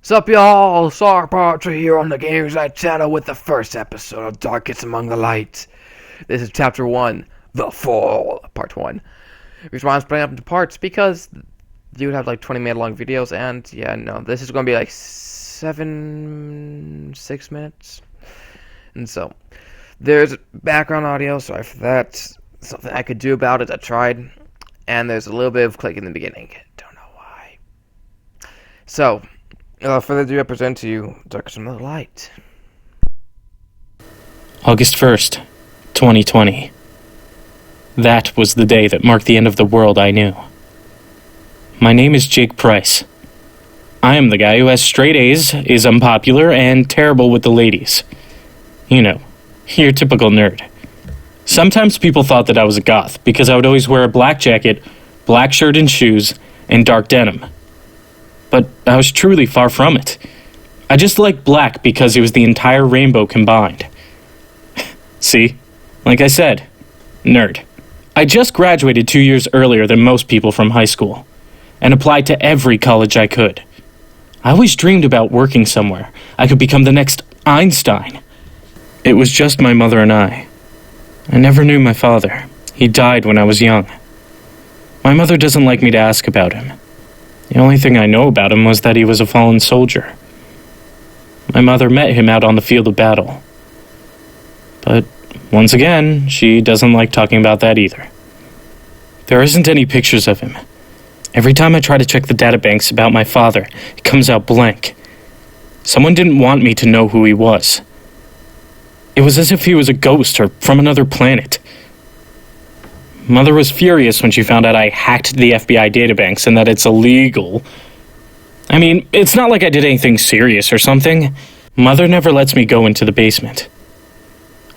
Sup y'all, Sarpatra here on the Games Night channel with the first episode of Darkest Among the Light. This is chapter 1, The Fall, part 1. Reason why I'm splitting up into parts, because you would have like 20-minute long videos, and yeah, no, this is going to be like 6 minutes. And so, there's background audio, sorry for that. Something I could do about it, I tried. And there's a little bit of click in the beginning, don't know why. So, without further ado, I present to you Darkest Among the Light. August 1st, 2020. That was the day that marked the end of the world I knew. My name is Jake Price. I am the guy who has straight A's, is unpopular, and terrible with the ladies. You know, your typical nerd. Sometimes people thought that I was a goth because I would always wear a black jacket, black shirt and shoes, and dark denim. But I was truly far from it. I just liked black because it was the entire rainbow combined. See? Like I said, nerd. I just graduated 2 years earlier than most people from high school, and applied to every college I could. I always dreamed about working somewhere. I could become the next Einstein. It was just my mother and I. I never knew my father. He died when I was young. My mother doesn't like me to ask about him. The only thing I know about him was that he was a fallen soldier. My mother met him out on the field of battle. But, once again, she doesn't like talking about that either. There isn't any pictures of him. Every time I try to check the databanks about my father, it comes out blank. Someone didn't want me to know who he was. It was as if he was a ghost or from another planet. Mother was furious when she found out I hacked the FBI databanks and that it's illegal. I mean, it's not like I did anything serious or something. Mother never lets me go into the basement.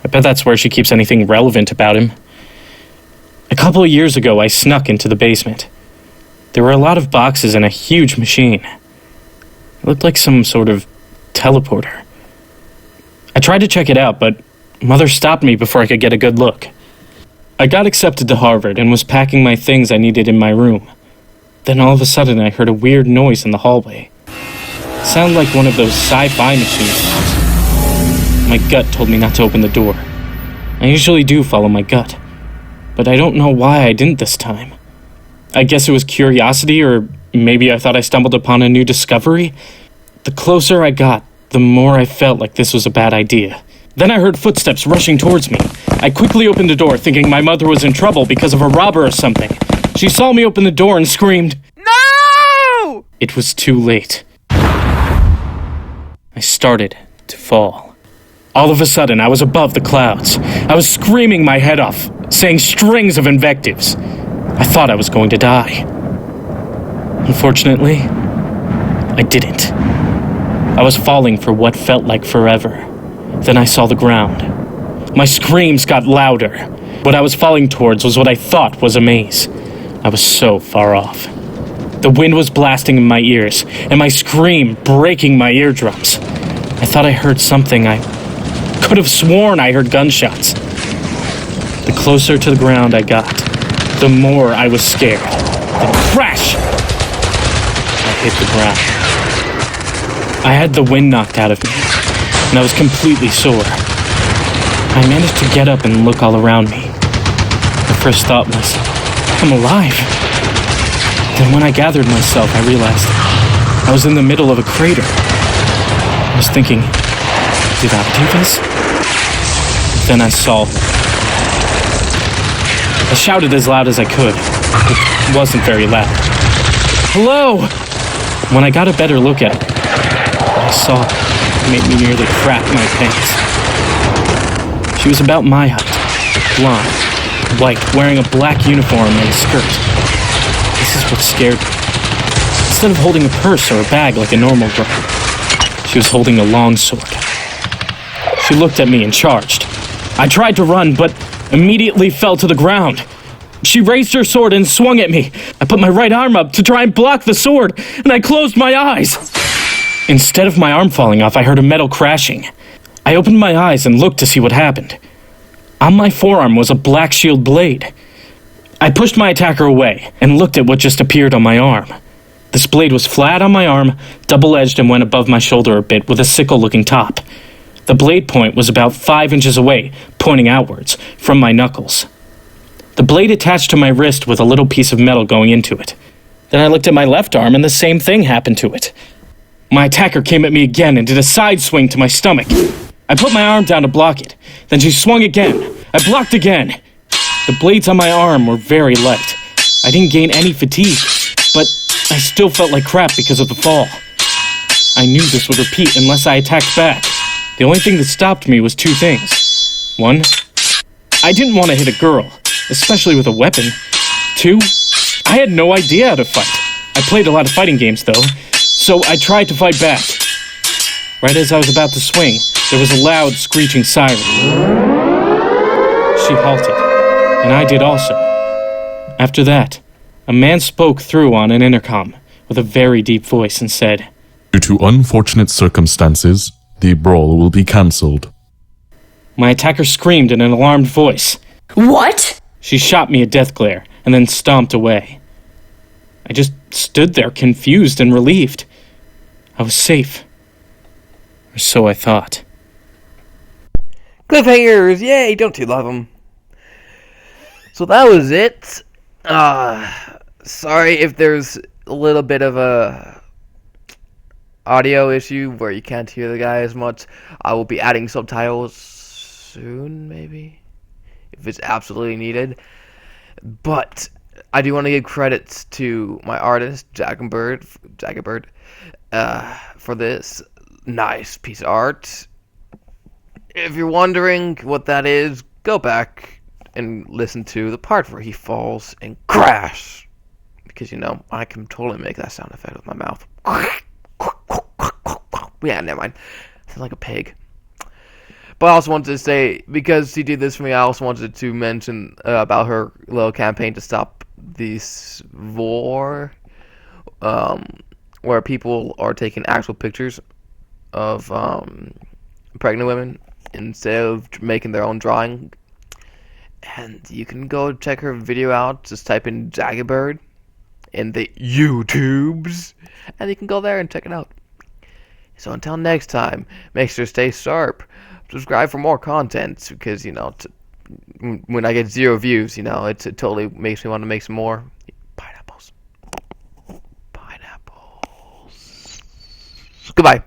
I bet that's where she keeps anything relevant about him. A couple of years ago, I snuck into the basement. There were a lot of boxes and a huge machine. It looked like some sort of teleporter. I tried to check it out, but Mother stopped me before I could get a good look. I got accepted to Harvard and was packing my things I needed in my room. Then all of a sudden I heard a weird noise in the hallway. It sounded like one of those sci-fi machines. My gut told me not to open the door. I usually do follow my gut, but I don't know why I didn't this time. I guess it was curiosity, or maybe I thought I stumbled upon a new discovery. The closer I got, the more I felt like this was a bad idea. Then I heard footsteps rushing towards me. I quickly opened the door, thinking my mother was in trouble because of a robber or something. She saw me open the door and screamed, "No!" It was too late. I started to fall. All of a sudden, I was above the clouds. I was screaming my head off, saying strings of invectives. I thought I was going to die. Unfortunately, I didn't. I was falling for what felt like forever. Then I saw the ground. My screams got louder. What I was falling towards was what I thought was a maze. I was so far off. The wind was blasting in my ears, and my scream breaking my eardrums. I thought I heard something. I could have sworn I heard gunshots. The closer to the ground I got, the more I was scared. The crash! I hit the ground. I had the wind knocked out of me, and I was completely sore. I managed to get up and look all around me. My first thought was, I'm alive. Then when I gathered myself, I realized I was in the middle of a crater. I was thinking, did I do this? Then I saw her. I shouted as loud as I could. It wasn't very loud. Hello! When I got a better look at her, I saw it made me nearly crap my pants. She was about my height, blonde, white, wearing a black uniform and a skirt. This is what scared me. Instead of holding a purse or a bag like a normal girl, she was holding a long sword. She looked at me and charged. I tried to run, but immediately fell to the ground. She raised her sword and swung at me. I put my right arm up to try and block the sword, and I closed my eyes. Instead of my arm falling off, I heard a metal crashing. I opened my eyes and looked to see what happened. On my forearm was a black shield blade. I pushed my attacker away and looked at what just appeared on my arm. This blade was flat on my arm, double-edged, and went above my shoulder a bit with a sickle-looking top. The blade point was about 5 inches away, pointing outwards, from my knuckles. The blade attached to my wrist with a little piece of metal going into it. Then I looked at my left arm and the same thing happened to it. My attacker came at me again and did a side swing to my stomach. I put my arm down to block it. Then she swung again. I blocked again. The blades on my arm were very light. I didn't gain any fatigue, but I still felt like crap because of the fall. I knew this would repeat unless I attacked back. The only thing that stopped me was 2 things. 1, I didn't want to hit a girl, especially with a weapon. 2, I had no idea how to fight. I played a lot of fighting games, though, so I tried to fight back. Right as I was about to swing, there was a loud, screeching siren. She halted, and I did also. After that, a man spoke through on an intercom with a very deep voice and said, "Due to unfortunate circumstances, the brawl will be cancelled." My attacker screamed in an alarmed voice. What? She shot me a death glare and then stomped away. I just stood there confused and relieved. I was safe. Or so I thought. Cliffhangers! Yay! Don't you love them? So that was it. Sorry if there's a little bit of a audio issue where you can't hear the guy as much. I will be adding subtitles soon, maybe, if it's absolutely needed. But I do want to give credits to my artist, Jagabird, for this nice piece of art. If you're wondering what that is, go back and listen to the part where he falls and crash. Because, I can totally make that sound effect with my mouth. Yeah, never mind. Sounds like a pig. But I also wanted to say, because he did this for me, I also wanted to mention about her little campaign to stop this war, where people are taking actual pictures of pregnant women instead of making their own drawing. And you can go check her video out. Just type in Jagabird in the YouTubes, and you can go there and check it out. So until next time, make sure to stay sharp. Subscribe for more content, because, when I get 0 views, it totally makes me want to make some more. Pineapples. Goodbye.